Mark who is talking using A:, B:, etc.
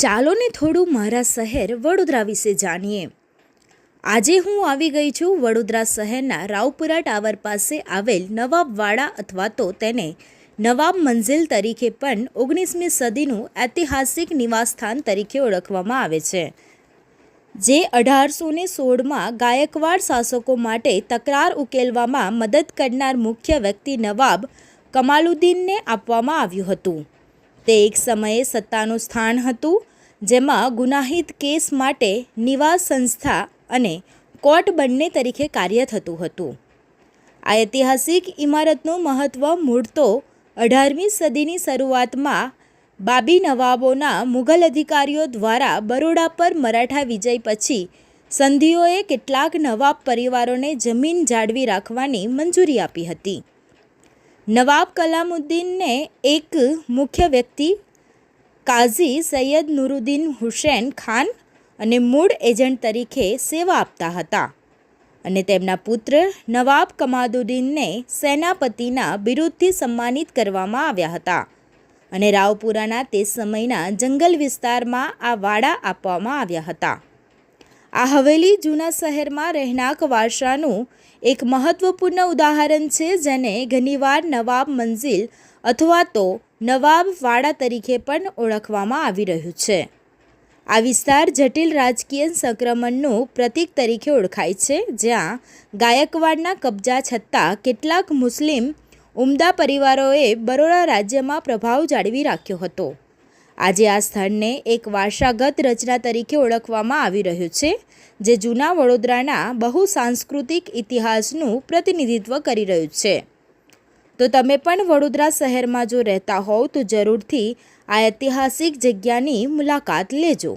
A: ચાલો ને થોડું મારા શહેર વડોદરા વિશે જાણીએ। આજે હું આવી ગઈ છું વડોદરા શહેરના રાવપુરા ટાવર પાસે આવેલ નવાબવાડા અથવા તો તેને નવાબ મંઝિલ તરીકે પણ 19મી સદીનું ઐતિહાસિક નિવાસસ્થાન તરીકે ઓળખવામાં આવે છે, જે 1816માં ગાયકવાડ શાસકો માટે તકરાર ઉકેલવામાં મદદ કરનાર મુખ્ય વ્યક્તિ નવાબ કમાલુદ્દીનને આપવામાં આવ્યું હતું। તે એક સમયે સત્તાનું સ્થાન હતું, જેમાં ગુનાહિત કેસ માટે નિવાસ સંસ્થા અને કોર્ટ બંને તરીકે કાર્ય થતું હતું। આ ઐતિહાસિક ઇમારતનું મહત્ત્વ મૂળ તો 18મી સદીની શરૂઆતમાં બાબી નવાબોના મુઘલ અધિકારીઓ દ્વારા બરોડા પર મરાઠા વિજય પછી સંધિઓએ કેટલાક નવાબ પરિવારોને જમીન જાળવી રાખવાની મંજૂરી આપી હતી। નવાબ કલામુદ્દીનને એક મુખ્ય વ્યક્તિ કાઝી સૈયદ નુરુદ્દીન હુસૈન ખાન અને મૂળ એજન્ટ તરીકે સેવા આપતા હતા, અને તેમના પુત્ર નવાબ કમાલુદ્દીનને સેનાપતિના બિરુદથી સન્માનિત કરવામાં આવ્યા હતા, અને રાવપુરાના તે સમયના જંગલ વિસ્તારમાં આ વાડા આપવામાં આવ્યા હતા। આ હવેલી જૂના શહેરમાં રહેણાંક વારસાનું એક મહત્વપૂર્ણ ઉદાહરણ છે, જેને ઘણીવાર નવાબ મંઝિલ અથવા તો નવાબ વાડા તરીકે પણ ઓળખવામાં આવી રહ્યું છે। આ વિસ્તાર જટિલ રાજકીય સંક્રમણનું પ્રતીક તરીકે ઓળખાય છે, જ્યાં ગાયકવાડના કબજા છતાં કેટલાક મુસ્લિમ ઉમદા પરિવારોએ બરોડા રાજ્યમાં પ્રભાવ જાળવી રાખ્યો હતો। આજે આ સ્થળને એક વારસાગત રચના તરીકે ઓળખવામાં આવી રહ્યું છે, જે જૂના વડોદરાના બહુ સાંસ્કૃતિક ઇતિહાસનું પ્રતિનિધિત્વ કરી રહ્યું છે। તો તમે પણ વડોદરા શહેરમાં જો રહેતા હોવ તો જરૂરથી આ ઐતિહાસિક જગ્યાની મુલાકાત લેજો।